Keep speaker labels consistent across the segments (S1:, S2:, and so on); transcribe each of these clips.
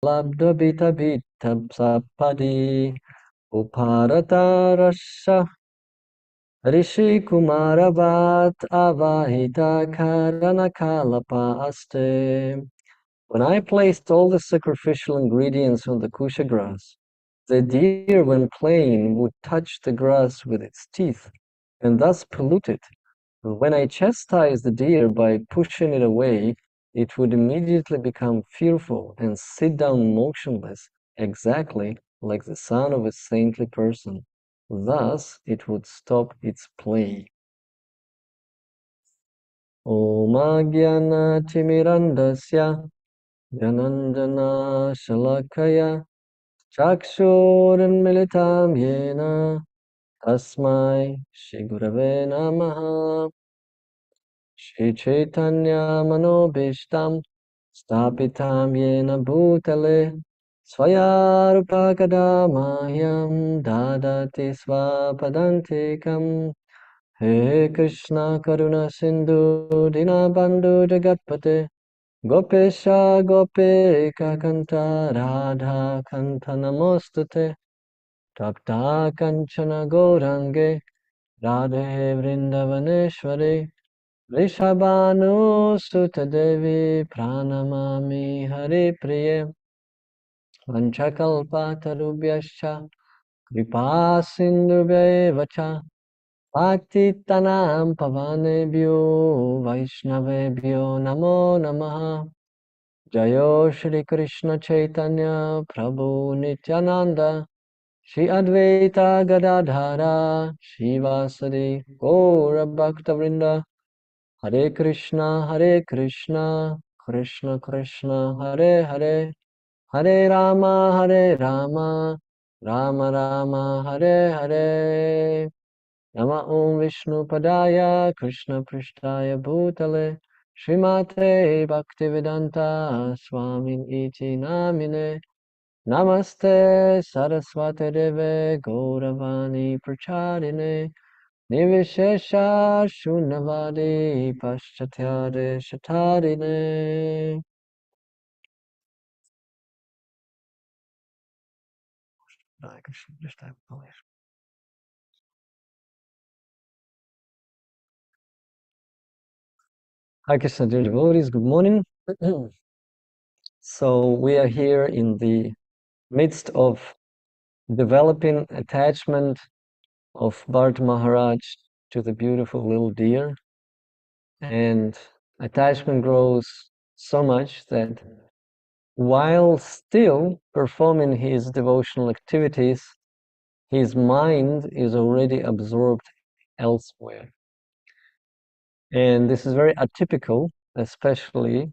S1: labdabita bitab sapadi uparata rasha rishi kumaravat avahita karanakalapa aste. When I placed all the sacrificial ingredients on the kusha grass, the deer, when playing, would touch the grass with its teeth and thus pollute it. When I chastised the deer by pushing it away, it would immediately become fearful and sit down motionless, exactly like the son of a saintly person. Thus, it would stop its play. Om Agyana Timirandasya Janandana Shalakaya Chakshurinmilitam Yena Tasmai Shri Gurave Namaha. Shri Chaitanya Manobishtam Stapitam Yena Bhutale Swaya Kadamahyam Dadati Swapadantikam. He Krishna Karuna Sindhu Dinabandhu Jagatpate Gopesha Gopika Kanta Radha Kanta Namostate Tapta Kanchana Gaurange Radhe Vrindavaneshwari Rishabhanu Sutta Devi Pranamami Hari Priye Vanchakalpatarubhyascha Kripa Sindhubhyevacha Patitanam Pavanebhyo Vaishnavebhyo Namo Namaha. Jayo Shri Krishna Chaitanya Prabhu Nityananda Shri Advaita Gadadhara Shivasadi Gaura Bhaktavrinda. Hare Krishna, Krishna Krishna, Hare Hare, Hare Rama, Rama Rama, Hare Hare. Nama Om Vishnu Padaya, Krishna Prishtaya Bhutale, Srimate Bhaktivedanta Swamin Iti Namine, Namaste Saraswate Deve Gauravani Pracharine, Nivishesha Shunavadi Paschatyade Shatarine. Hare Krishna, dear devotees, good morning. So we are here in the midst of developing attachment of Bharat Maharaj to the beautiful little deer. And attachment grows so much that while still performing his devotional activities, his mind is already absorbed elsewhere. And this is very atypical, especially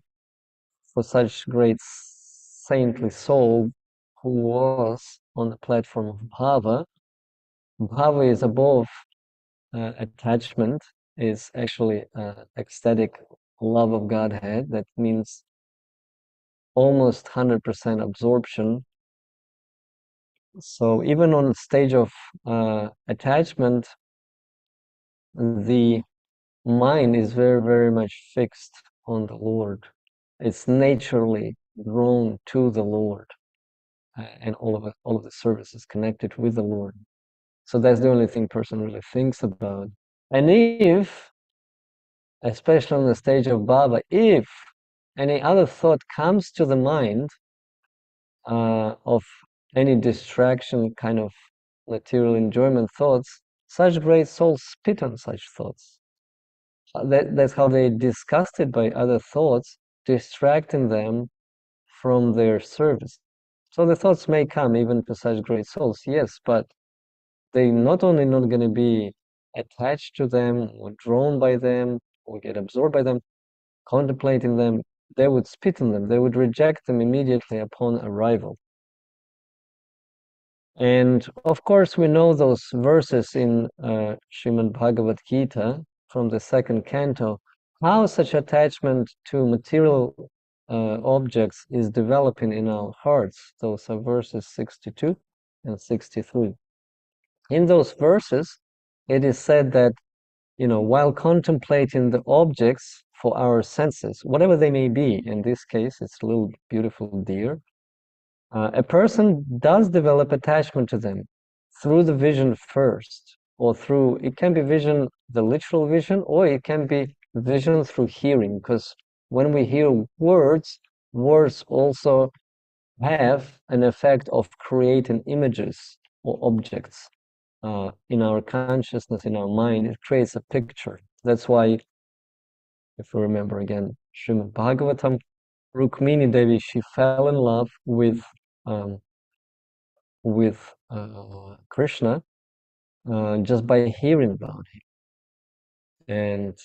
S1: for such great saintly soul who was on the platform of bhava. Bhava is above attachment, is actually ecstatic love of Godhead. That means almost 100% absorption. So even on the stage of attachment, the mind is very, very much fixed on the Lord. It's naturally drawn to the Lord, and all of the service is connected with the Lord. So that's the only thing person really thinks about. And if, especially on the stage of Bhava, if any other thought comes to the mind of any distraction, kind of material enjoyment thoughts, such great souls spit on such thoughts. That's how they disgusted by other thoughts, distracting them from their service. So the thoughts may come even to such great souls, yes, but they not only not going to be attached to them or drawn by them or get absorbed by them, contemplating them, they would spit on them, they would reject them immediately upon arrival. And of course, we know those verses in Srimad Bhagavad Gita from the second canto, how such attachment to material objects is developing in our hearts. Those are verses 62 and 63. In those verses, it is said that, while contemplating the objects for our senses, whatever they may be, in this case, it's a little beautiful deer, A person does develop attachment to them through the vision first, or through, it can be vision, the literal vision, or it can be vision through hearing, because when we hear words, words also have an effect of creating images or objects in our consciousness, in our mind. It creates a picture. That's why, if we remember again, Srimad Bhagavatam, Rukmini Devi, she fell in love um, with Krishna just by hearing about him. And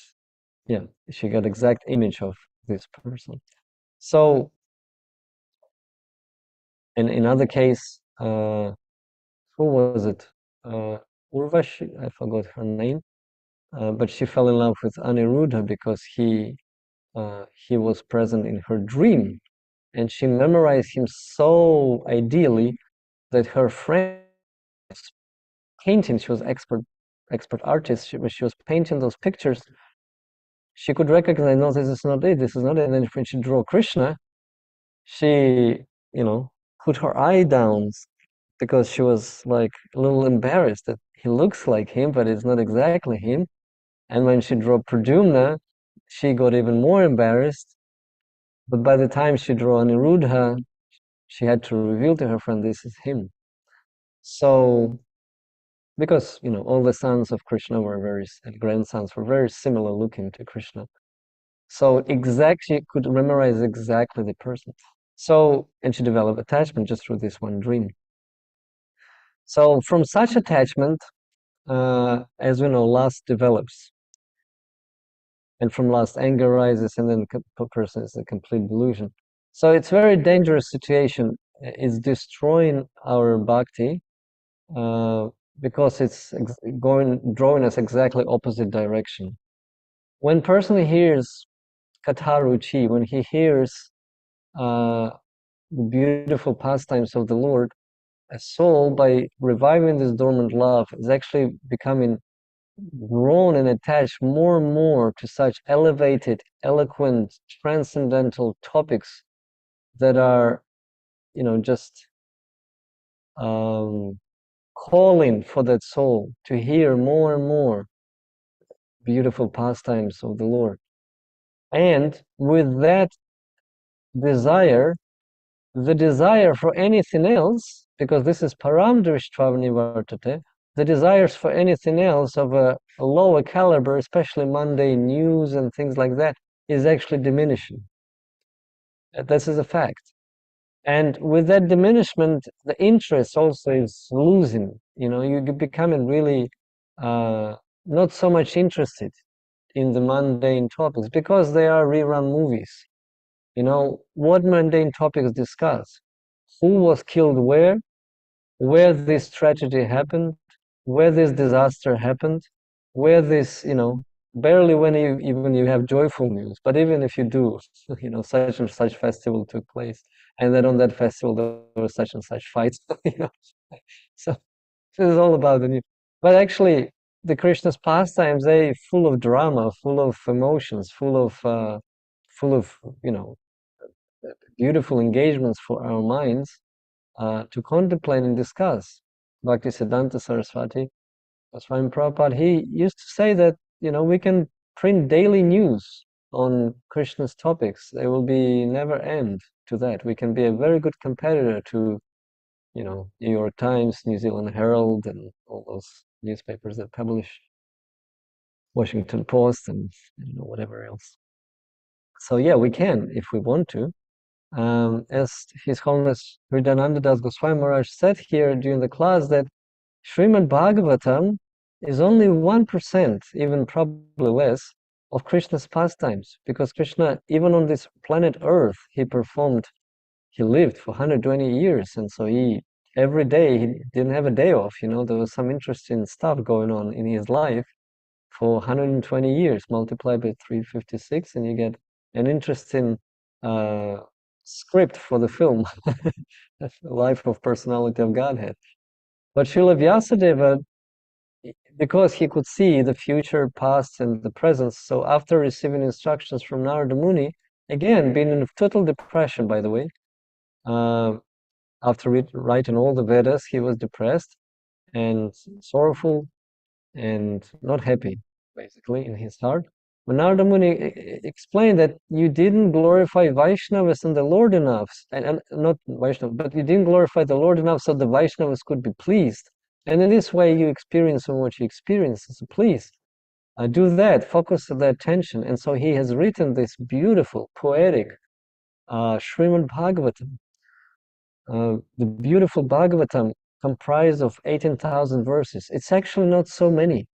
S1: yeah, she got exact image of this person. So, in other case, who was it? Urvashi, I forgot her name, but she fell in love with Aniruddha because he was present in her dream, and she memorized him so ideally that her friend painting, she was expert artist, she was painting those pictures, she could recognize, no, this is not it, this is not it. And then when she drew Krishna, she, put her eye down because she was like a little embarrassed that he looks like him, but it's not exactly him. And when she drew Pradyumna, she got even more embarrassed. But by the time she drew Aniruddha, she had to reveal to her friend, this is him. So, because, all the sons of Krishna and grandsons were very similar looking to Krishna. So she could memorize exactly the person. So, and she developed attachment just through this one dream. So from such attachment, as we know, lust develops. And from lust, anger rises, and then the person is a complete delusion. So it's a very dangerous situation. It's destroying our bhakti because it's drawing us exactly opposite direction. When person hears Katharuchi, when he hears the beautiful pastimes of the Lord, a soul, by reviving this dormant love, is actually becoming grown and attached more and more to such elevated, eloquent, transcendental topics that are, just calling for that soul to hear more and more beautiful pastimes of the Lord. And with that desire, the desire for anything else, because this is param drishtva nivartate, the desires for anything else of a lower caliber, especially mundane news and things like that, is actually diminishing. This is a fact. And with that diminishment, the interest also is losing. You're becoming really not so much interested in the mundane topics because they are rerun movies. What mundane topics discuss? Who was killed where this tragedy happened, where this disaster happened, where this, barely when you have joyful news, but even if you do, such and such festival took place, and then on that festival there were such and such fights, So this is all about the news. But actually, the Krishna's pastimes, they full of drama, full of emotions, full of, beautiful engagements for our minds to contemplate and discuss. Bhaktisiddhanta Saraswati, Swami Prabhupada, he used to say that, we can print daily news on Krishna's topics. There will be never end to that. We can be a very good competitor to, New York Times, New Zealand Herald, and all those newspapers that publish, Washington Post, and whatever else. So yeah, we can if we want to. As His Holiness Hridayananda Das Goswami Maharaj said here during the class, that Srimad Bhagavatam is only 1%, even probably less, of Krishna's pastimes, because Krishna, even on this planet Earth, he lived for 120 years, and so every day, he didn't have a day off, there was some interesting stuff going on in his life for 120 years, multiplied by 356, and you get an interesting script for the film, Life of Personality of Godhead. But Srila Vyasadeva, because he could see the future, past, and the present, so after receiving instructions from Narada Muni, again, being in total depression, by the way, After writing all the Vedas, he was depressed and sorrowful and not happy, basically, in his heart. But Narada Muni explained that you didn't glorify Vaishnavas and the Lord enough, and not Vaishnava, but you didn't glorify the Lord enough so the Vaishnavas could be pleased. And in this way, you experience so much you experience. So please, do that, focus the attention. And so he has written this beautiful, poetic Srimad Bhagavatam. The beautiful Bhagavatam comprised of 18,000 verses. It's actually not so many.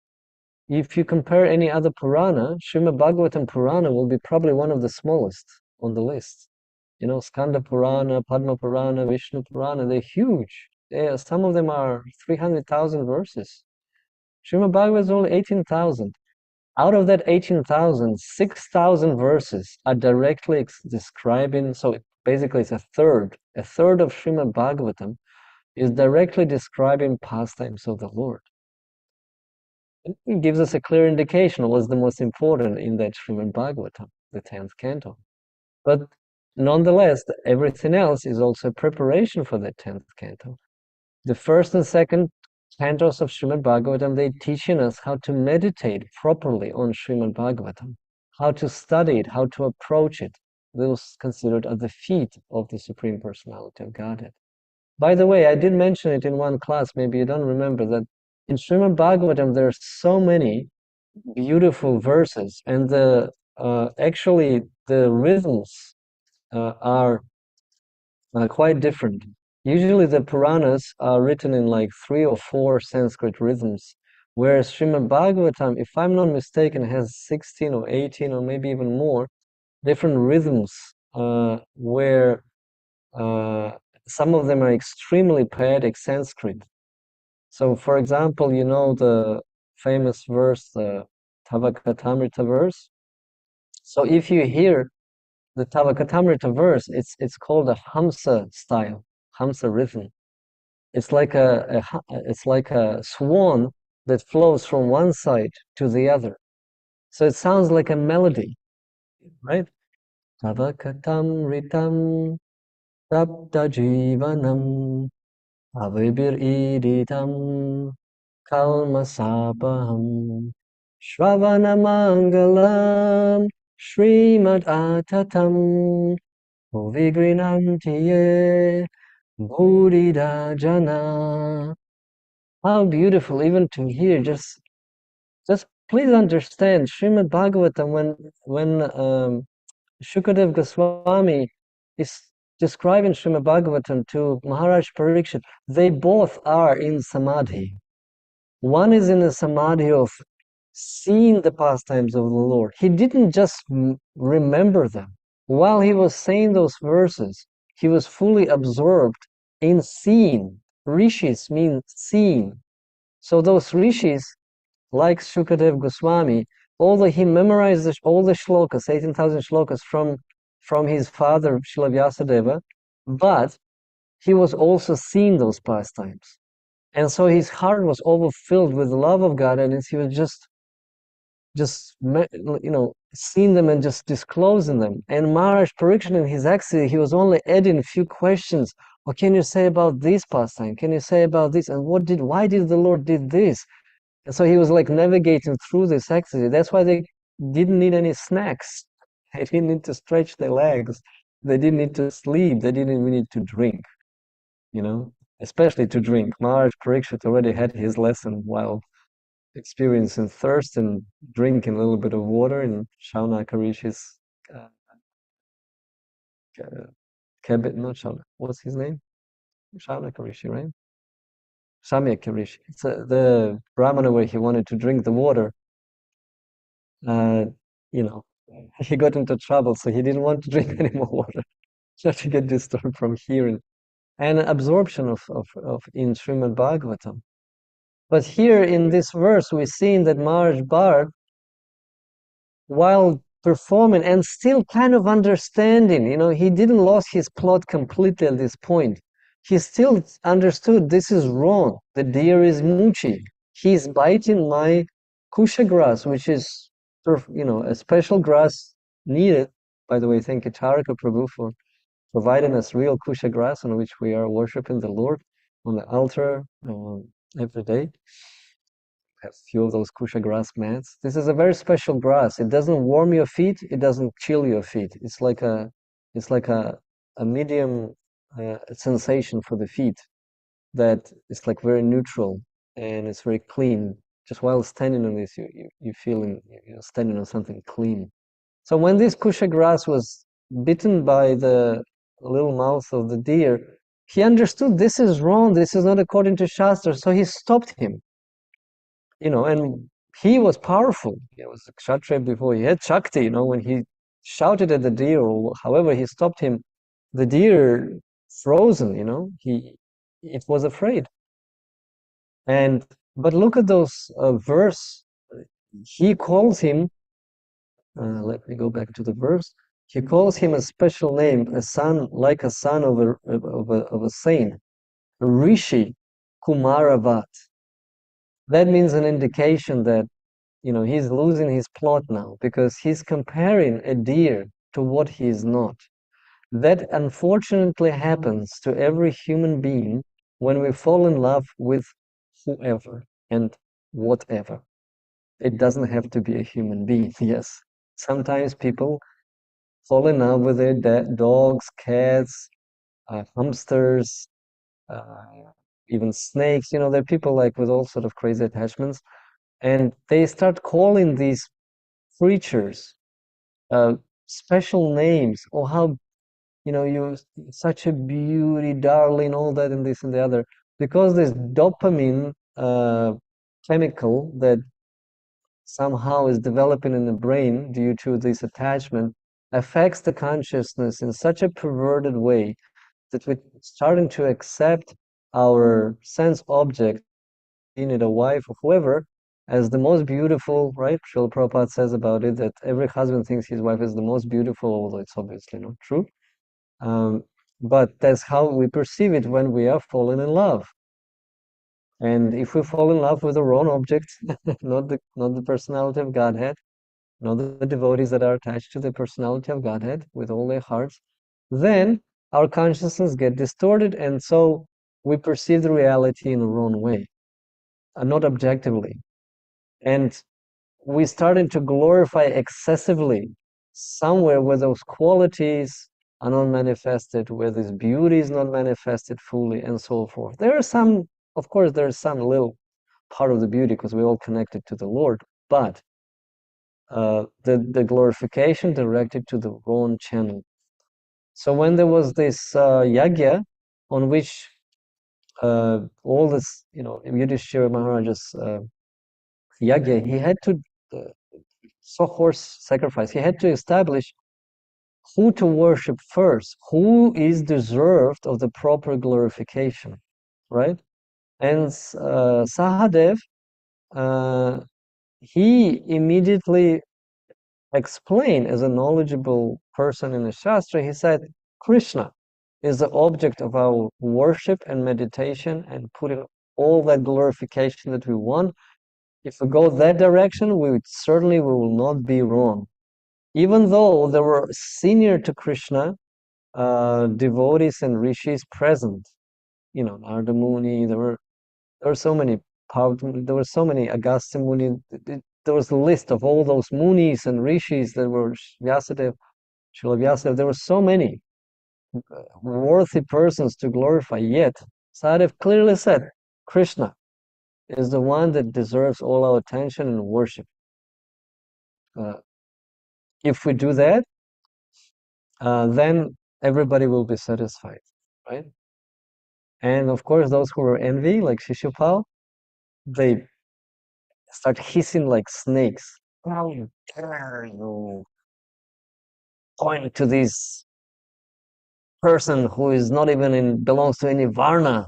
S1: If you compare any other Purana, Srimad Bhagavatam Purana will be probably one of the smallest on the list. You know, Skanda Purana, Padma Purana, Vishnu Purana, they're huge. Some of them are 300,000 verses. Srimad Bhagavatam is only 18,000. Out of that 18,000, 6,000 verses are directly describing, so basically it's a third of Srimad Bhagavatam is directly describing pastimes of the Lord. It gives us a clear indication of what's the most important in that Srimad Bhagavatam, the 10th canto. But nonetheless, everything else is also a preparation for that 10th canto. The first and second cantos of Srimad Bhagavatam, they're teaching us how to meditate properly on Srimad Bhagavatam, how to study it, how to approach it. Those considered at the feet of the Supreme Personality of Godhead. By the way, I did mention it in one class, maybe you don't remember that in Srimad Bhagavatam there are so many beautiful verses, and actually the rhythms are quite different. Usually the Puranas are written in like 3 or 4 Sanskrit rhythms, whereas Srimad Bhagavatam, if I'm not mistaken, has 16 or 18 or maybe even more different rhythms, where some of them are extremely poetic Sanskrit. So, for example, you know the famous verse, the Tavakatamrita verse. So if you hear the Tavakatamrita verse, it's called a Hamsa style, Hamsa rhythm. It's like it's like a swan that flows from one side to the other. So it sounds like a melody, right? Tavakatamritam Tapta Jivanam Avibir Iditam Kalmasapaham Shravanamangalam Srimad Atatam Vigrinantiye Buddhida Jana. How beautiful, even to hear. Just please understand, Srimad Bhagavatam, when Shukadev Goswami is describing Srimad Bhagavatam to Maharaj Parikshit, they both are in samadhi. One is in a samadhi of seeing the pastimes of the Lord. He didn't just remember them. While he was saying those verses, he was fully absorbed in seeing. Rishis mean seeing. So those rishis, like Shukadev Goswami, although he memorized all the shlokas, 18,000 shlokas from his father, Srila Vyasadeva, but he was also seeing those pastimes. And so his heart was overfilled with the love of God, and he was just seeing them and just disclosing them. And Maharaj Parikshit in his exile, he was only adding a few questions. What can you say about this pastime? Can you say about this? And why did the Lord did this? And so he was like navigating through this ecstasy. That's why they didn't need any snacks. They didn't need to stretch their legs. They didn't need to sleep. They didn't even need to drink, especially to drink. Maharaj Parikshit already had his lesson while experiencing thirst and drinking a little bit of water in Shaunaka Rishi's cabin. Not Shaunaka. What's his name? Shaunaka Rishi, right? Samyaka Rishi. It's the Brahmana where he wanted to drink the water. You know, he got into trouble, so he didn't want to drink any more water, just to get disturbed from hearing and absorption of in Srimad Bhagavatam. But here in this verse, we're seeing that Maharaj Bharat, while performing and still kind of understanding, he didn't lose his plot completely at this point. He still understood this is wrong. The deer is mooching. He's biting my kusha grass, which is, a special grass needed. By the way, thank you, Charaka Prabhu, for providing us real kusha grass on which we are worshiping the Lord on the altar every day. Have a few of those kusha grass mats. This is a very special grass. It doesn't warm your feet. It doesn't chill your feet. It's like a medium sensation for the feet that is like very neutral and it's very clean. Just while standing on this, you feel you're standing on something clean. So when this kusha grass was bitten by the little mouth of the deer, he understood this is wrong. This is not according to Shastra. So he stopped him. And he was powerful. He was a kshatriya before. He had Shakti, when he shouted at the deer, or however he stopped him, the deer frozen, it was afraid. But look at those verse. He calls him, let me go back to the verse. He calls him a special name, a son, like a son of a saint, Rishi Kumaravat. That means an indication that he's losing his plot now because he's comparing a deer to what he is not. That unfortunately happens to every human being when we fall in love with whoever and whatever. It doesn't have to be a human being, yes. Sometimes people fall in love with their dogs, cats, hamsters, even snakes. There are people like with all sort of crazy attachments. And they start calling these creatures special names. Oh, how, you're such a beauty, darling, all that and this and the other. Because this dopamine chemical that somehow is developing in the brain due to this attachment affects the consciousness in such a perverted way that we're starting to accept our sense object, being it a wife or whoever, as the most beautiful, right? Srila Prabhupada says about it that every husband thinks his wife is the most beautiful, although it's obviously not true. But that's how we perceive it when we are falling in love. And if we fall in love with the wrong object, not the personality of Godhead, not the devotees that are attached to the personality of Godhead with all their hearts, then our consciousness get distorted, and so we perceive the reality in the wrong way, not objectively. And we started to glorify excessively somewhere where those qualities are not manifested, where this beauty is not manifested fully, and so forth. There are some, of course, there's some little part of the beauty because we're all connected to the Lord, but the glorification directed to the wrong channel. So when there was this yagya on which all this, Yudhishthira Maharaj's yagya, he had to horse sacrifice. He had to establish who to worship first, who is deserved of the proper glorification, right? And Sahadev, he immediately explained, as a knowledgeable person in the Shastra, he said, Krishna is the object of our worship and meditation, and putting all that glorification that we want. If we go that direction, we will not be wrong. Even though there were senior to Krishna devotees and rishis present, Narada Muni, there were so many, there were so many Agastya Muni. There was a list of all those munis and rishis that were Vyasadeva, Srila Vyasadeva. There were so many worthy persons to glorify. Yet Sahadev clearly said, Krishna is the one that deserves all our attention and worship. If we do that, then everybody will be satisfied, right? And of course, those who are envy, like Shishupal, they start hissing like snakes. How dare you point to this person who is not even belongs to any varna?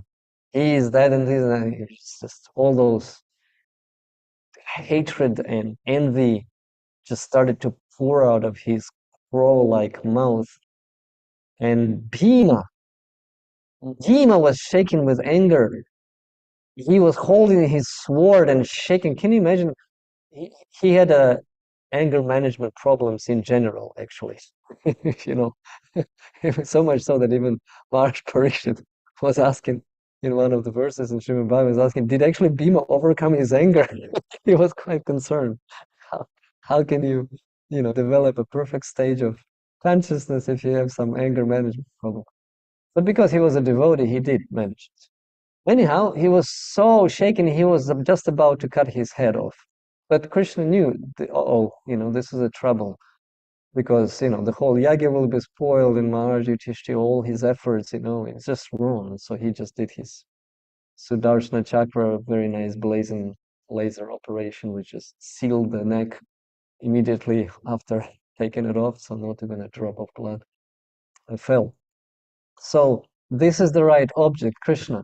S1: He is that and this, and it's just all those hatred and envy just started to pour out of his crow-like mouth. And Bhima was shaking with anger. He was holding his sword and shaking. Can you imagine? He had a anger management problems in general, actually. You know, so much so that even Maharaj Parikshit was asking in one of the verses in Srimad Bhagavatam, was asking, did actually Bhima overcome his anger? He was quite concerned. How, how can you, develop a perfect stage of consciousness if you have some anger management problem? But because he was a devotee, he did manage it. Anyhow, he was so shaken, he was just about to cut his head off. But Krishna knew, this is a trouble because, the whole yagya will be spoiled and Maharaj Yudhishthira, all his efforts, it's just wrong. So he just did his Sudarshana Chakra, very nice blazing laser operation, which just sealed the neck immediately after taking it off, so not even a drop of blood fell. So this is the right object, Krishna,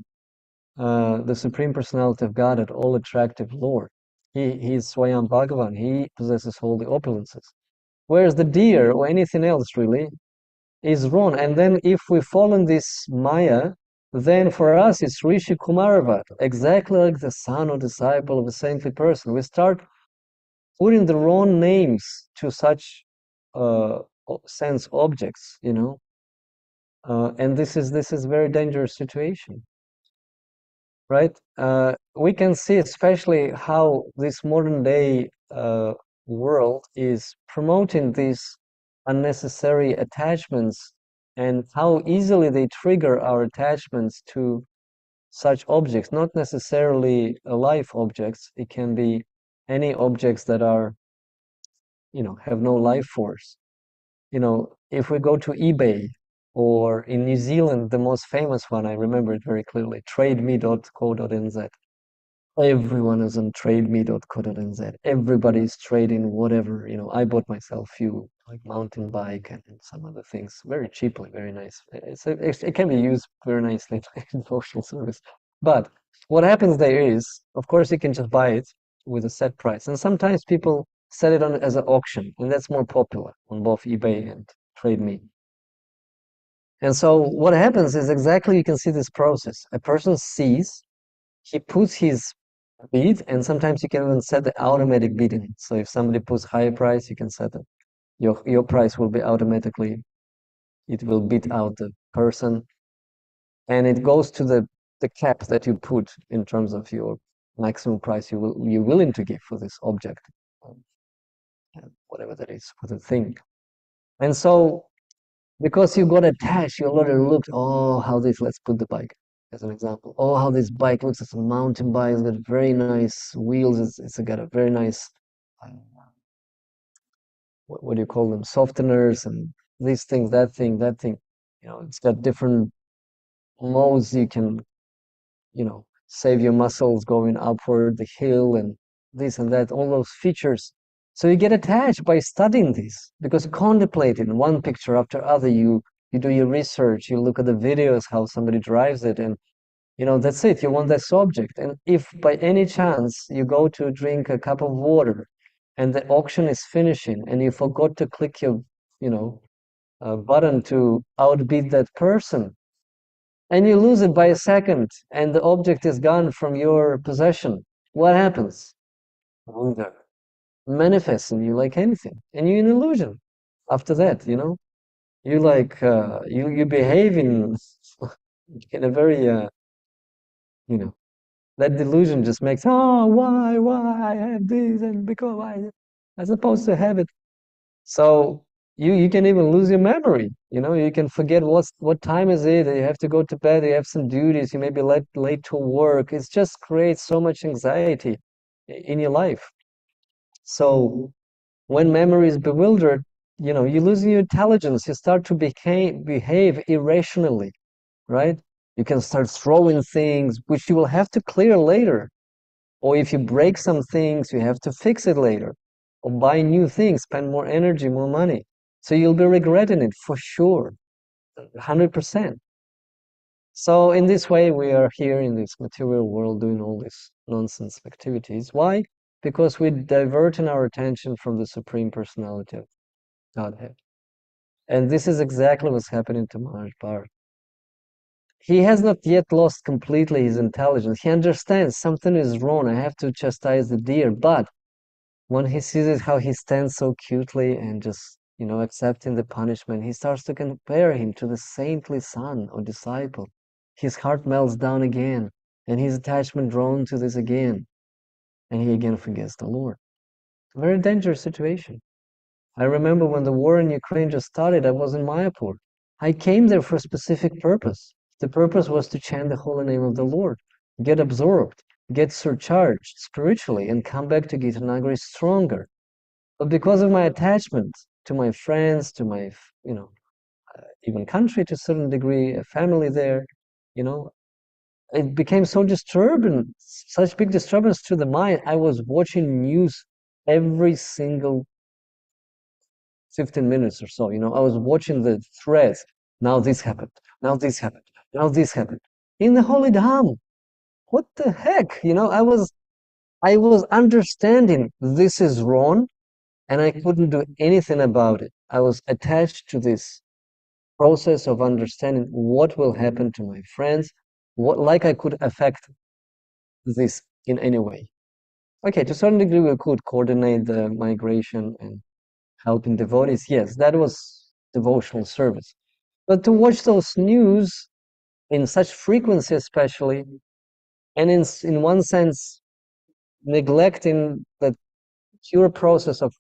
S1: the Supreme Personality of Godhead, all attractive Lord. He's Swayam Bhagavan. He possesses all the opulences. Whereas the deer or anything else really is wrong. And then if we fall in this Maya, then for us it's Rishi Kumaravat, exactly like the son or disciple of a saintly person. We start putting the wrong names to such sense objects, and this is very dangerous situation, right? We can see especially how this modern day world is promoting these unnecessary attachments and how easily they trigger our attachments to such objects, not necessarily life objects. It can be any objects that are, have no life force. If we go to eBay, or in New Zealand, the most famous one, I remember it very clearly, trademe.co.nz. Everyone is on trademe.co.nz. Everybody's trading whatever. I bought myself a few like mountain bike and some other things very cheaply, very nice. It can be used very nicely in social service. But what happens there is, of course, you can just buy it with a set price. And sometimes people sell it on as an auction, and that's more popular on both eBay and TradeMe. And so what happens is exactly you can see this process. A person sees, he puts his bid, and sometimes you can even set the automatic bidding. So if somebody puts higher price, you can set it. Your price will be automatically, it will bid out the person, and it goes to the cap that you put in terms of your maximum price you're willing to give for this object, whatever that is, for the thing. And so because you got attached, you already looked, let's put the bike as an example. Oh, how this bike looks, it's a mountain bike, it's got very nice wheels, it's got a very nice, what do you call them, softeners and these things, that thing. It's got different modes you can, save your muscles going upward the hill and this and that, all those features. So you get attached by studying this because you contemplate in one picture after other. You do your research, you look at the videos, how somebody drives it, and that's it. You want that subject. And if by any chance you go to drink a cup of water and the auction is finishing and you forgot to click your, button to outbid that person, and you lose it by a second and the object is gone from your possession, what happens? Wonder manifests in you like anything, and you're in illusion after that. You like you behave in a very that delusion just makes, why I have this, and because I supposed to have it. So you can even lose your memory. You can forget what time is it. You have to go to bed. You have some duties. You may be late to work. It just creates so much anxiety in your life. So when memory is bewildered, you're losing your intelligence. You start to behave irrationally, right? You can start throwing things which you will have to clear later. Or if you break some things, you have to fix it later. Or buy new things, spend more energy, more money. So you'll be regretting it for sure, 100%. So in this way, we are here in this material world doing all these nonsense activities. Why? Because we're diverting our attention from the Supreme Personality of Godhead. And this is exactly what's happening to Maharaj Bharat. He has not yet lost completely his intelligence. He understands something is wrong. I have to chastise the deer. But when he sees it, how he stands so cutely and just, accepting the punishment, he starts to compare him to the saintly son or disciple. His heart melts down again, and his attachment drawn to this again, and he again forgets the Lord. A very dangerous situation. I remember when the war in Ukraine just started, I was in Mayapur. I came there for a specific purpose. The purpose was to chant the holy name of the Lord, get absorbed, get surcharged spiritually, and come back to Gitanagari stronger. But because of my attachment to my friends, to my, even country to a certain degree, a family there, it became so disturbing, such big disturbance to the mind. I was watching news every single 15 minutes or so. I was watching the threads. Now this happened. Now this happened. Now this happened. In the Holy Dham. What the heck? I was understanding this is wrong, and I couldn't do anything about it. I was attached to this process of understanding what will happen to my friends, like I could affect this in any way. Okay, to a certain degree, we could coordinate the migration and helping devotees. Yes, that was devotional service. But to watch those news in such frequency, especially, and in one sense, neglecting the pure process of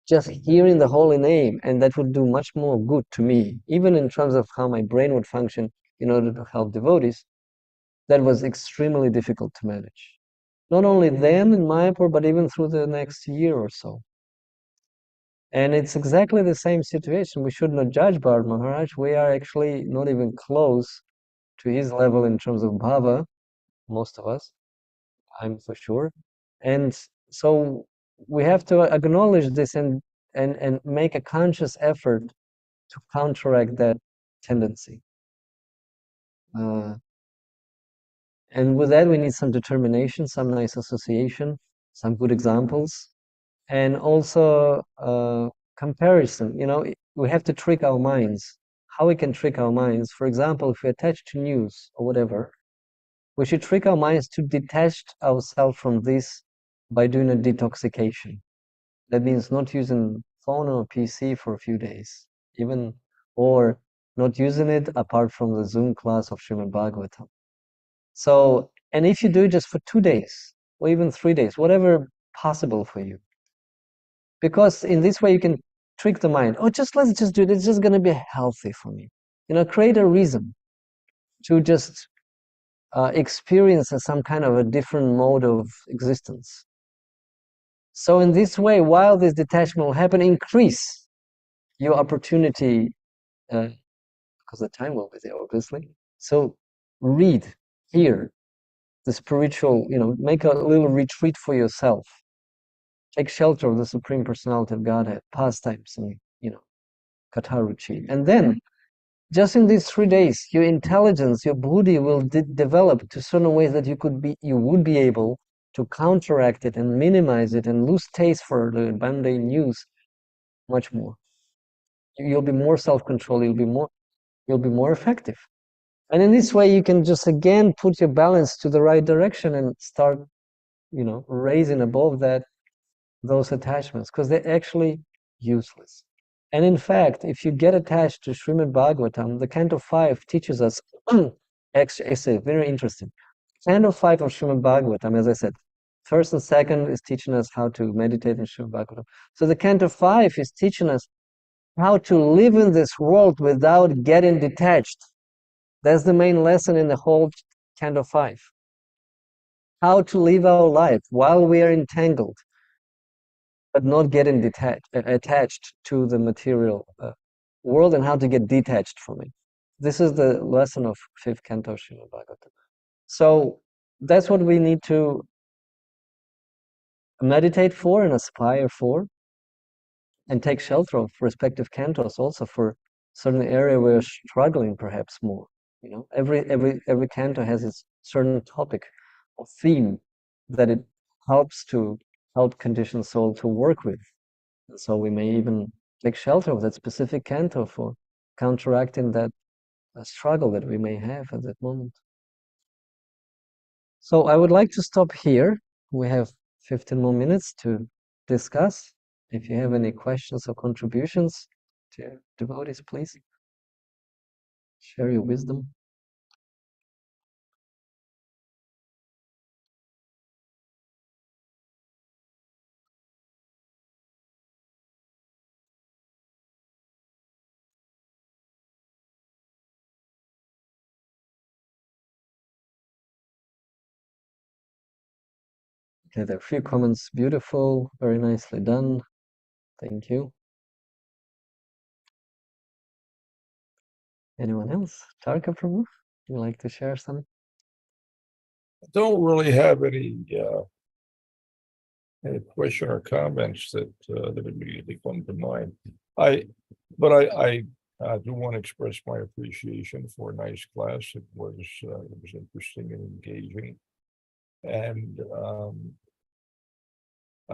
S1: just hearing the holy name, and that would do much more good to me, even in terms of how my brain would function in order to help devotees. That was extremely difficult to manage. Not only then in Mayapur, but even through the next year or so. And it's exactly the same situation. We should not judge Bharat Maharaj. We are actually not even close to his level in terms of bhava, most of us, I'm for sure. And so we have to acknowledge this and make a conscious effort to counteract that tendency. And with that, we need some determination, some nice association, some good examples, and also comparison. We have to trick our minds. How we can trick our minds? For example, if we attach to news or whatever, we should trick our minds to detach ourselves from this by doing a detoxication. That means not using phone or PC for a few days, or not using it apart from the Zoom class of Srimad Bhagavatam. So, and if you do it just for 2 days or even 3 days, whatever possible for you, because in this way you can trick the mind. Oh, let's just do it. It's just going to be healthy for me. Create a reason to just experience some kind of a different mode of existence. So in this way, while this detachment will happen, increase your opportunity, because the time will be there, obviously. So read, hear the spiritual, make a little retreat for yourself. Take shelter of the Supreme Personality of Godhead, pastimes, and, Katharuchi. And then, just in these 3 days, your intelligence, your buddhi will develop to certain ways that you would be able to counteract it and minimize it and lose taste for the mundane news much more. You'll be more self-controlled. You'll be more effective. And in this way, you can just again put your balance to the right direction and start, raising above those attachments, because they're actually useless. And in fact, if you get attached to Srimad Bhagavatam, the Canto 5 teaches us, actually, very interesting. Canto 5 of Srimad Bhagavatam, as I said, first and second is teaching us how to meditate in Srimad Bhagavatam. So the Canto 5 is teaching us how to live in this world without getting detached. That's the main lesson in the whole Canto 5. How to live our life while we are entangled, but not getting attached to the material world, and how to get detached from it. This is the lesson of 5th Canto of Srimad Bhagavatam. So that's what we need to meditate for and aspire for, and take shelter of respective cantos also for certain area where we're struggling perhaps more. Every canto has its certain topic or theme that it helps to help conditioned soul to work with. And so we may even take shelter of that specific canto for counteracting that struggle that we may have at that moment. So I would like to stop here. We have 15 more minutes to discuss. If you have any questions or contributions to devotees, please share your wisdom. Okay, there are a few comments. Beautiful, very nicely done. Thank you. Anyone else? Tarka Prabhu, would you like to share some?
S2: I don't really have any question or comments that immediately come to mind. I do want to express my appreciation for a nice class. It was interesting and engaging, and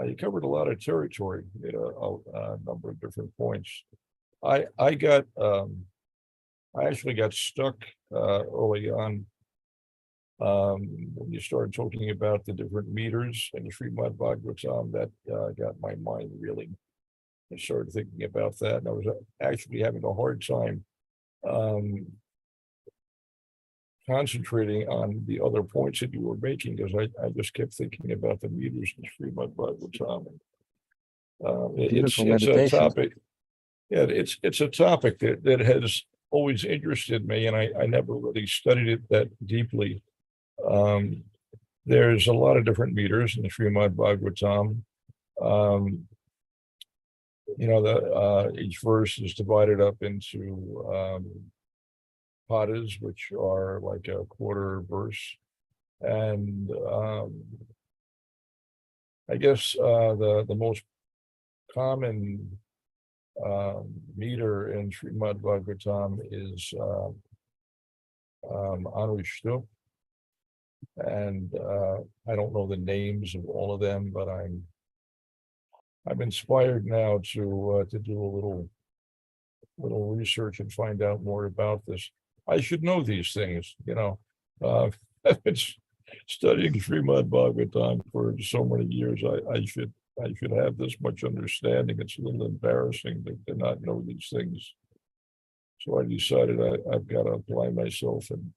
S2: you covered a lot of territory, a number of different points. I actually got stuck early on when you started talking about the different meters in the Srimad Bhagavatam. That got my mind reeling. I started thinking about that, and I was actually having a hard time concentrating on the other points that you were making, because I just kept thinking about the meters in Srimad Bhagavatam. It's a topic. Yeah, it's a topic that has always interested me, and I never really studied it that deeply. There's a lot of different meters in the Srimad Bhagavatam. Each verse is divided up into padas, which are like a quarter verse, and I guess the most common meter in Srimad Bhagavatam is Anushtup, and I don't know the names of all of them, but I'm inspired now to do a little research and find out more about this. I should know these things, I've been studying Srimad Bhagavatam for so many years. I should have this much understanding. It's a little embarrassing to not know these things. So I decided I've got to apply myself and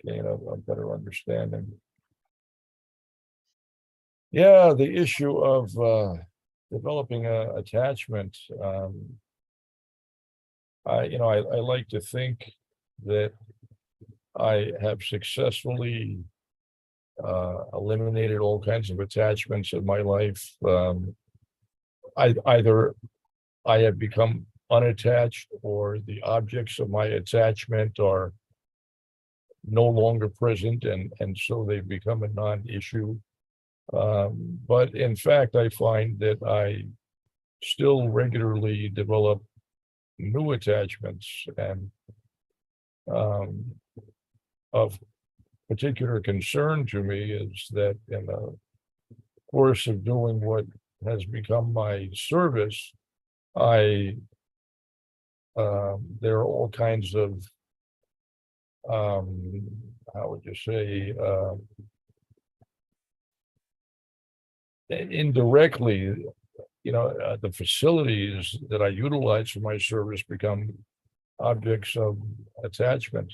S2: gain a better understanding. Yeah, the issue of developing attachment. I like to think that I have successfully eliminated all kinds of attachments in my life. Either I have become unattached, or the objects of my attachment are no longer present, and so they've become a non-issue. But in fact, I find that I still regularly develop new attachments, and of particular concern to me is that in the course of doing what has become my service, there are all kinds of how would you say, indirectly, the facilities that I utilize for my service become objects of attachment.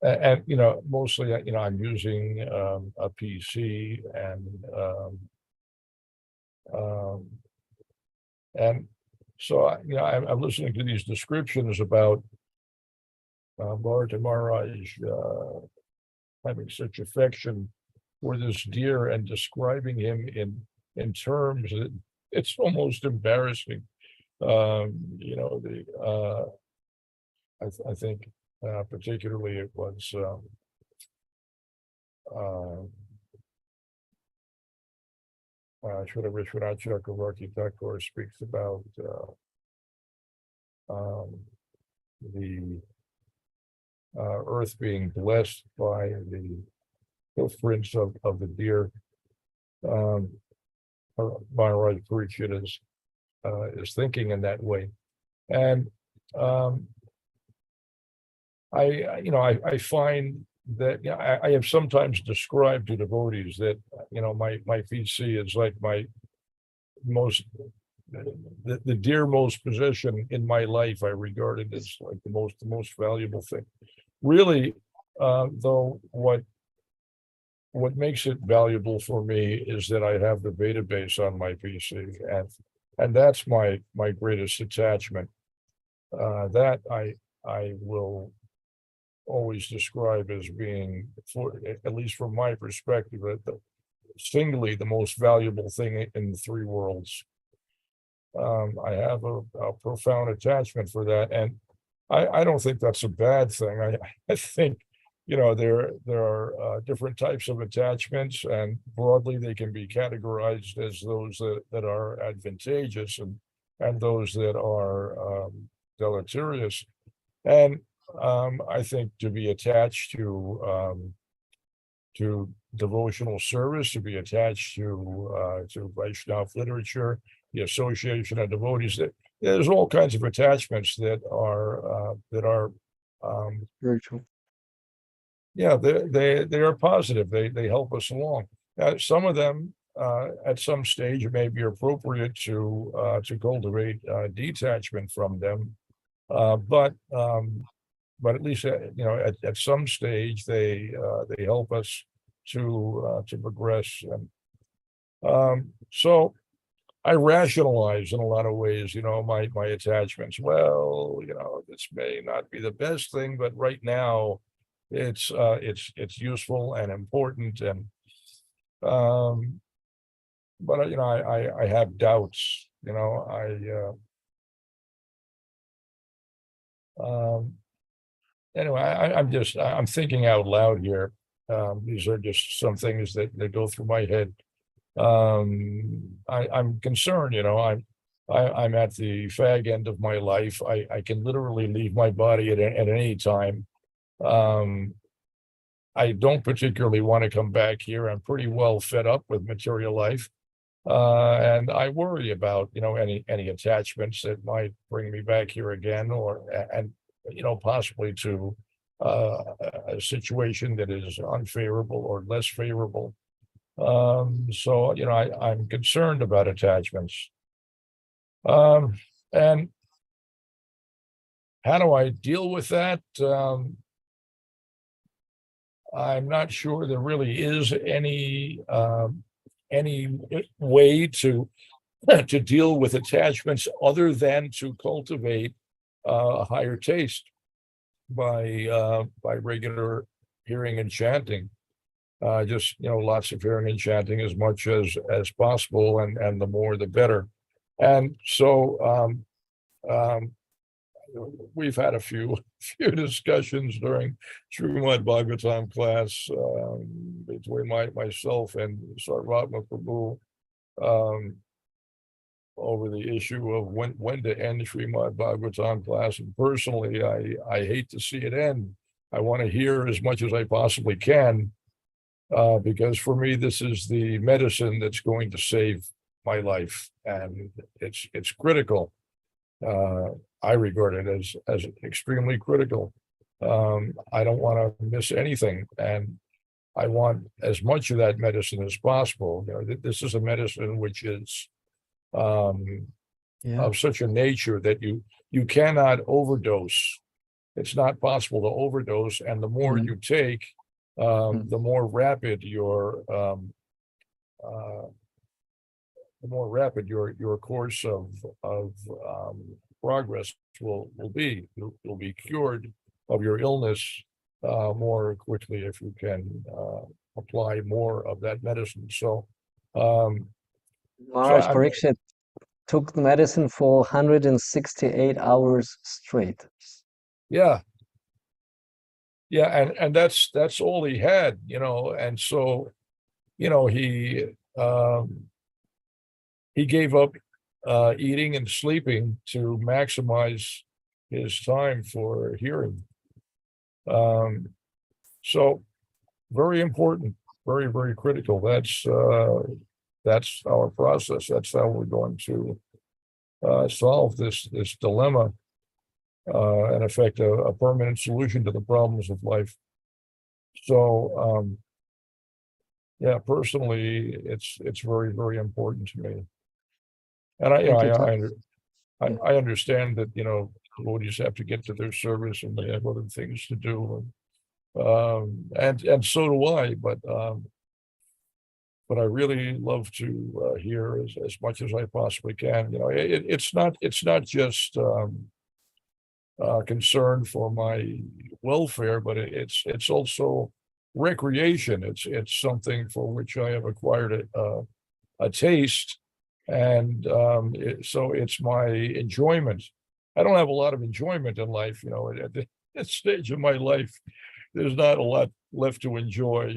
S2: And mostly, I'm using a PC, and so I'm listening to these descriptions about Bharata Maharaj having such affection for this deer, and describing him in terms that it's almost embarrassing. I think particularly it was Srila Vishwanath Chakravarti Thakur speaks about the earth being blessed by the footprints of the deer. Maharaj Parikshit is thinking in that way, and I find that I have sometimes described to devotees that my VC is like my most the dearmost possession in my life. I regard it as like the most valuable thing. Really, though, what makes it valuable for me is that I have the database on my PC, and that's my greatest attachment. That I will always describe as being, for at least from my perspective, singly the most valuable thing in the three worlds. I have a profound attachment for that, and I don't think that's a bad thing. I think there are different types of attachments, and broadly they can be categorized as those that are advantageous and those that are deleterious. And I think to be attached to devotional service, to be attached to Vaishnava literature, the association of devotees, there's all kinds of attachments that are
S1: Spiritual.
S2: yeah, they are positive. They help us along. Some of them at some stage it may be appropriate to cultivate detachment from them, but at least at some stage they help us to progress. And so I rationalize in a lot of ways, my attachments. Well, this may not be the best thing, but right now it's useful and important. And but I have doubts. Anyway, I'm thinking out loud here. These are just some things that go through my head. I'm concerned, I'm at the fag end of my life. I can literally leave my body at any time. I don't particularly want to come back here. I'm pretty well fed up with material life. And I worry about, any attachments that might bring me back here again, and possibly to a situation that is unfavorable or less favorable. So, I'm concerned about attachments. And how do I deal with that? I'm not sure there really is any way to deal with attachments other than to cultivate a higher taste by regular hearing and chanting. Just lots of hearing and chanting as much as possible, and the more the better. And so we've had a few discussions during Srimad Bhagavatam class between myself and Sarvatma Prabhu over the issue of when to end Srimad Bhagavatam class. And personally, I hate to see it end. I want to hear as much as I possibly can, because for me, this is the medicine that's going to save my life, and it's critical. I regard it as extremely critical. I don't want to miss anything, and I want as much of that medicine as possible. This is a medicine which is of such a nature that you cannot overdose. It's not possible to overdose, and the more you take, the more rapid your course of progress will be. You'll be cured of your illness more quickly if you can apply more of that medicine. So,
S1: Maharaj Parikshit took the medicine for 168 hours straight.
S2: Yeah, and that's all he had, and so, he gave up eating and sleeping to maximize his time for hearing. So very important, very, very critical. That's our process. That's how we're going to solve this dilemma, and effect a permanent solution to the problems of life. So, yeah, personally, it's very, very important to me. And
S1: Thank you, Todd. Yeah,
S2: I understand that, devotees have to get to their service and they have other things to do. And so do I, but I really love to hear as much as I possibly can. It's not just concern for my welfare, but it's also recreation. It's something for which I have acquired a taste, and so it's my enjoyment. I don't have a lot of enjoyment in life, at this stage of my life. There's not a lot left to enjoy.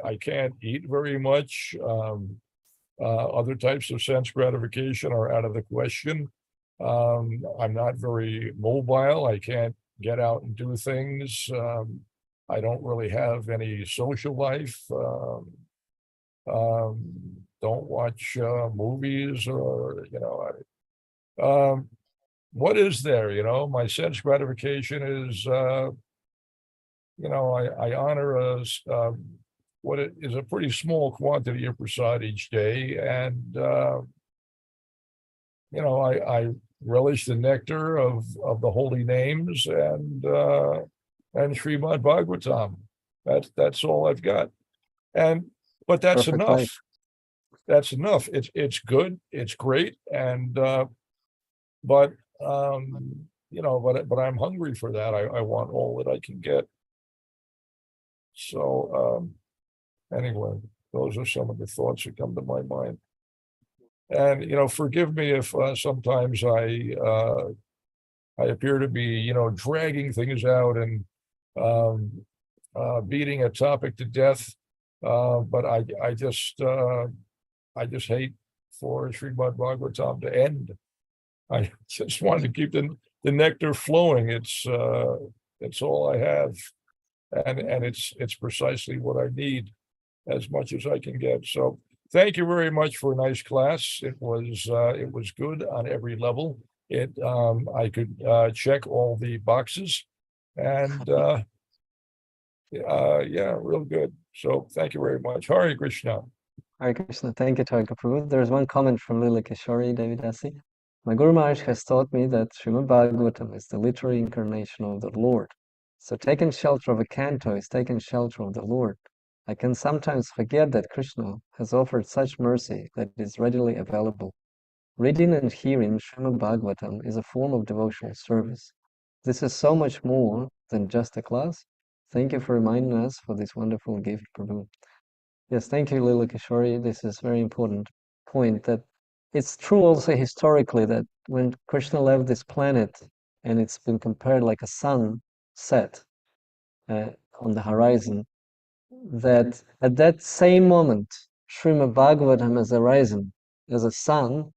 S2: I can't eat very much. Other types of sense gratification are out of the question. I'm not very mobile. I can't get out and do things. I don't really have any social life. Don't watch movies or, what is there? My sense gratification is, I honor what is a pretty small quantity of prasad each day. And, I relish the nectar of the holy names and Srimad Bhagavatam. That's all I've got. But that's
S1: perfect life.
S2: enough. That's enough. It's good. It's great. And, but, but I'm hungry for that. I want all that I can get. So, anyway, those are some of the thoughts that come to my mind. And, forgive me if sometimes I appear to be, dragging things out and beating a topic to death. But I just hate for Srimad Bhagavatam to end. I just want to keep the nectar flowing. It's all I have, and it's precisely what I need, as much as I can get. So thank you very much for a nice class. It was good on every level. I could check all the boxes, and yeah, real good. So thank you very much. Hare Krishna.
S1: Hare Krishna. Thank you, Tharka Prabhu. There's one comment from Lila Kishori Devidasi. My Guru Maharaj has taught me that Srimad Bhagavatam is the literary incarnation of the Lord. So taking shelter of a canto is taking shelter of the Lord. I can sometimes forget that Krishna has offered such mercy that it is readily available. Reading and hearing Srimad Bhagavatam is a form of devotional service. This is so much more than just a class. Thank you for reminding us for this wonderful gift, Prabhu. Yes, thank you, Lila Kishori. This is very important point that it's true also historically that when Krishna left this planet and it's been compared like a sun set on the horizon, that at that same moment, Srimad Bhagavatam has arisen as a sun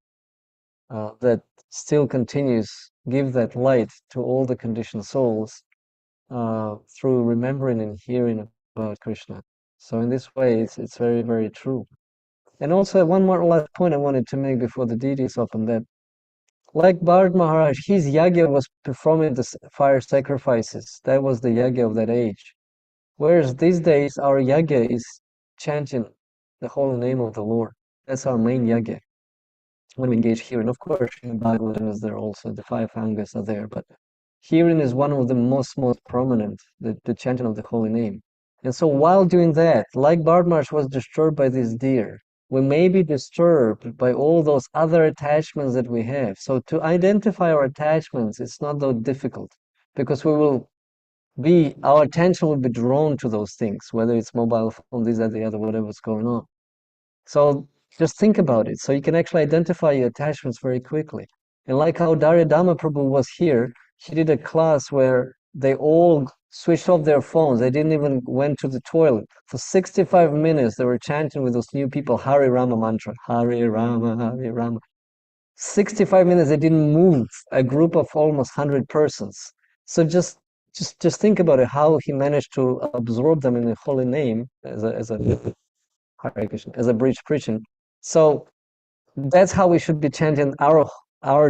S1: that still continues, give that light to all the conditioned souls through remembering and hearing about Krishna. So in this way, it's very, very true. And also one more last point I wanted to make before the deities open, that like Bharat Maharaj, his yagya was performing the fire sacrifices. That was the yagya of that age. Whereas these days, our yagya is chanting the holy name of the Lord. That's our main yagya when we engage here. And of course, in Bhagavatam is there also, the five angas are there, but hearing is one of the most prominent, the chanting of the holy name. And so while doing that, like Bharat Maharaj was disturbed by this deer, we may be disturbed by all those other attachments that we have. So to identify our attachments, it's not that difficult, because our attention will be drawn to those things, whether it's mobile phone, this, that, the other, whatever's going on. So just think about it. So you can actually identify your attachments very quickly. And like how Darya Dhamma Prabhu was here, she did a class where they all switched off their phones. They didn't even went to the toilet. For 65 minutes, they were chanting with those new people, Hare Rama mantra, Hare Rama, Hare Rama. 65 minutes, they didn't move, a group of almost 100 persons. So just think about it, how he managed to absorb them in the holy name as a bridge preaching. So that's how we should be chanting our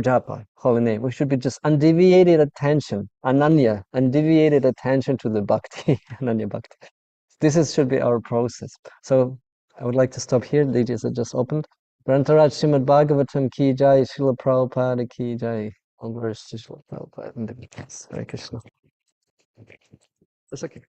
S1: japa, holy name. We should be just undeviated attention, ananya, undeviated attention to the bhakti, ananya bhakti. should be our process. So I would like to stop here. The DJs are just opened. Grantaraj Srimad Bhagavatam ki jai, Srila Prabhupada ki jai. All glories to Srila Prabhupada and the Hare Krishna. That's okay.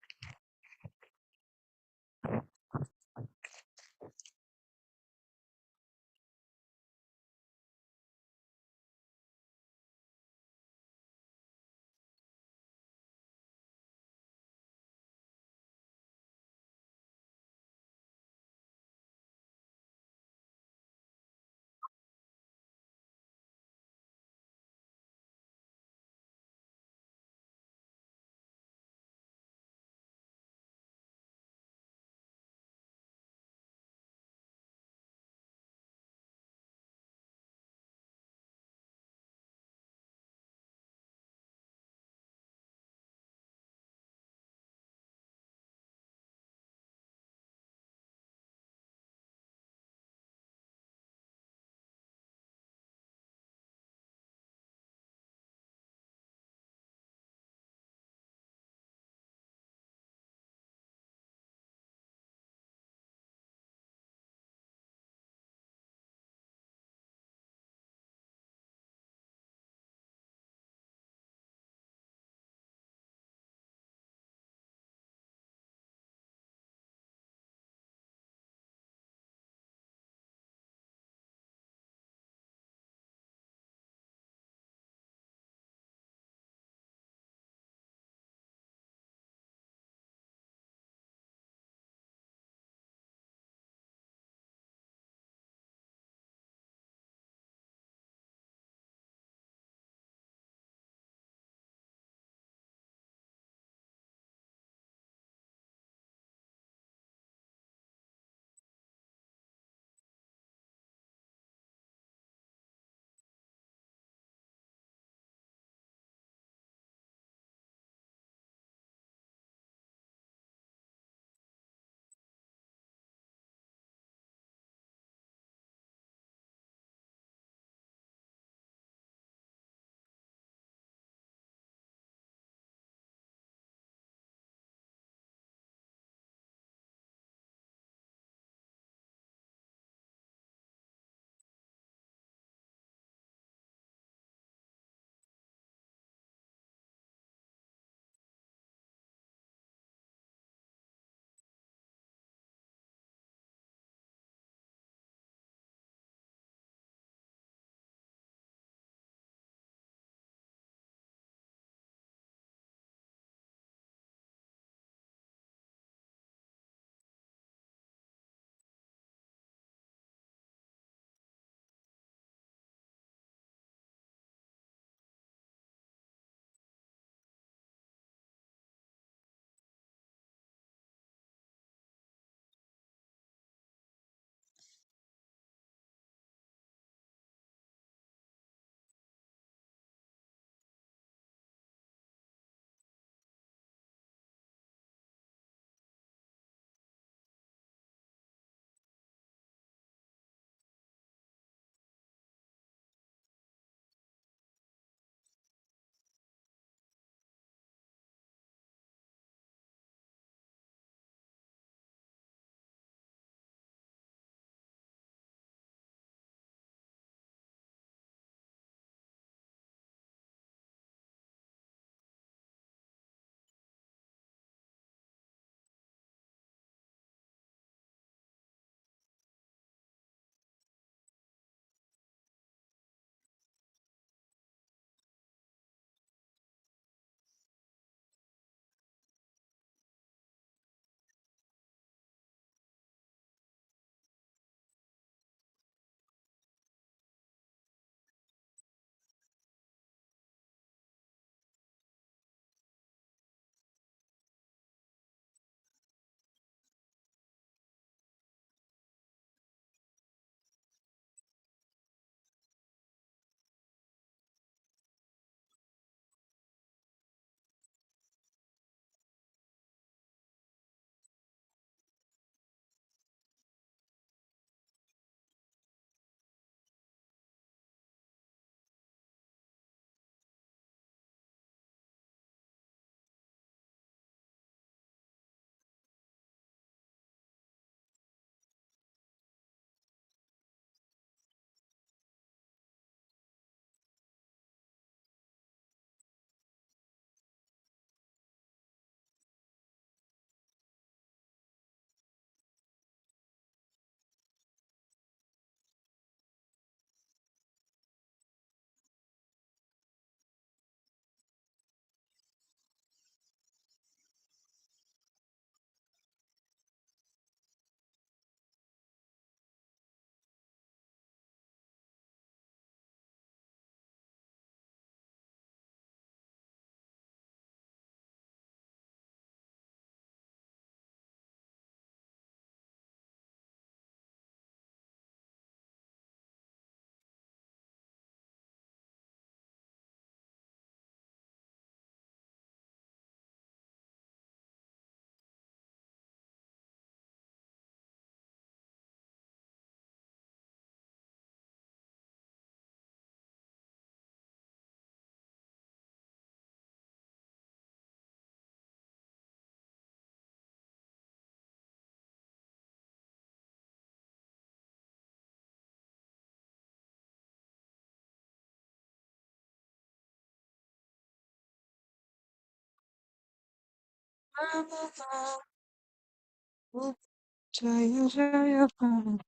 S1: Jaya Jaya Prabhu.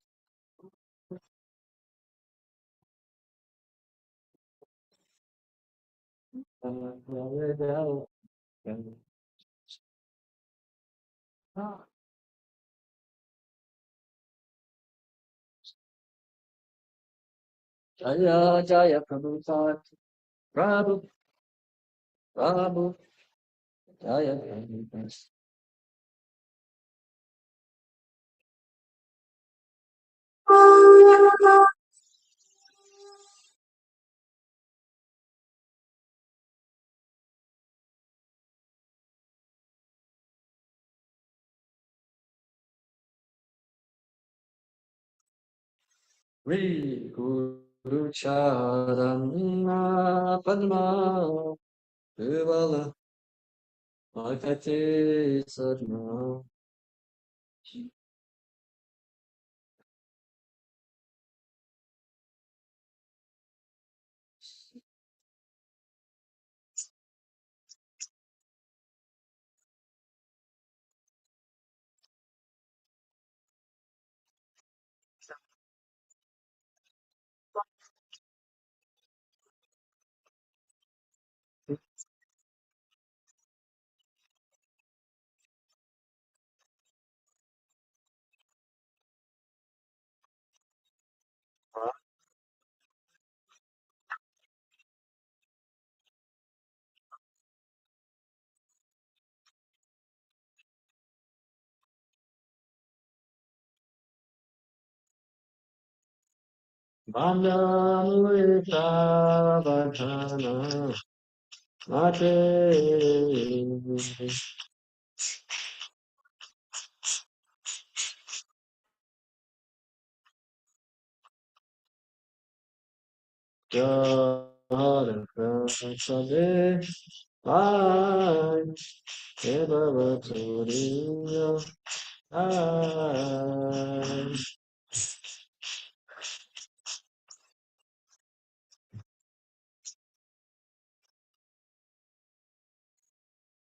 S1: Jaya Jaya Prabhu Prabhu Prabhu Jaya Prabhu. Sri Guru Charana Padma Devala Akate Sadma. Bandhamurita Vardhana Mate Jara Prasade Vai Devavatoriya Ai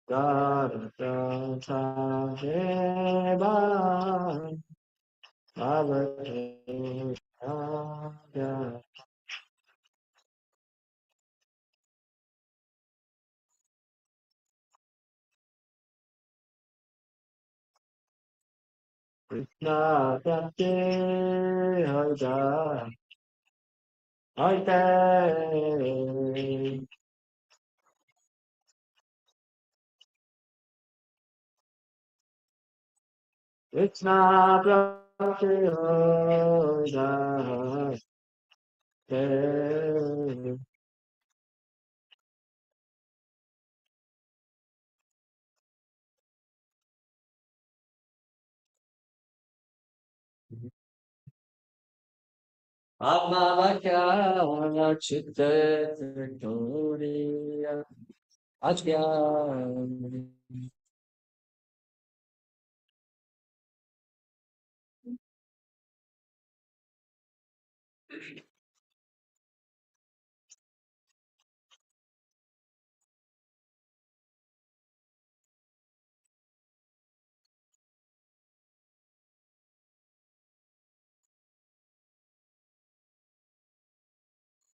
S1: Jara Prasade Vai Devavatoriya Krishna Satya Hare Hare Krishna Prabhupada Atma Vakya Chitta Victoria Ajna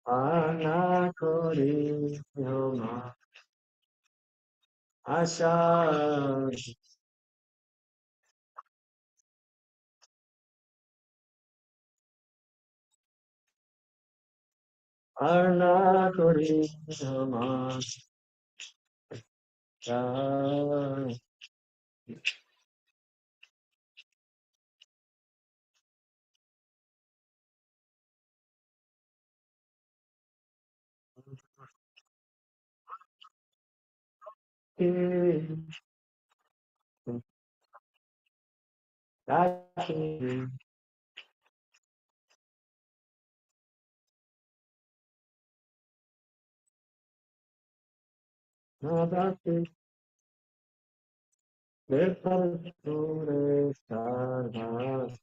S1: Anakori Yoma Asha Anakori Yoma Asha Dashi Nadashi Virpasure Sarva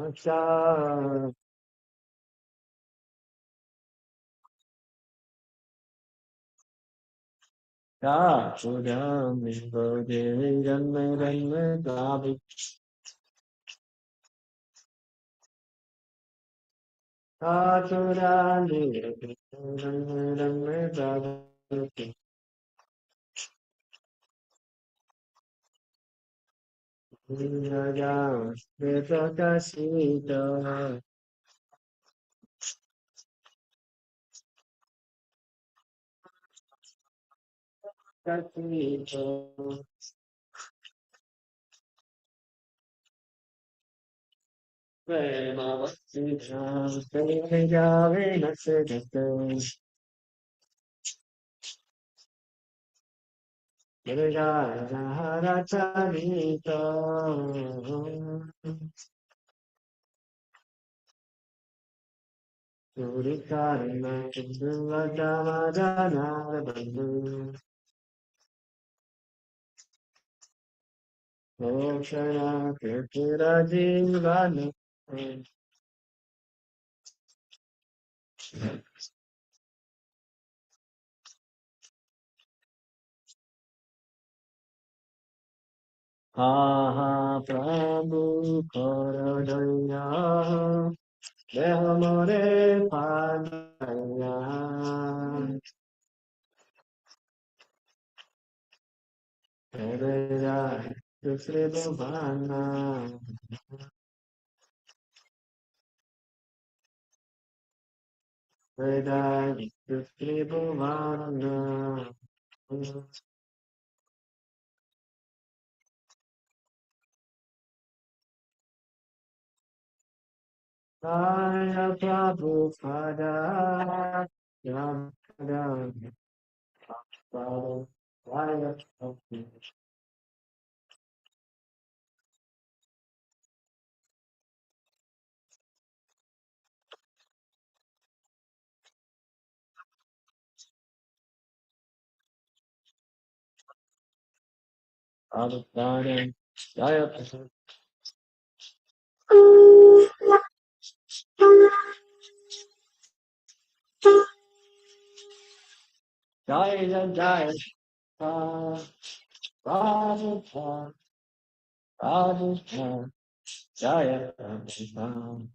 S1: Asha Aha Prabhu Korodaya Dehamore Padaya Vedaya Sri Bhavana Vedaya Sri Bhavana Jaya Prabhu Pada Jaya Prabhu Jaya Prabhu Aditya Jaya Prabhu Jaya Jaya Prabhu Prabhu Jaya Prabhu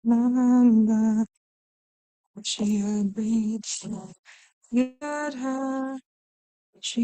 S3: Nanda, she agreed. Yadha, she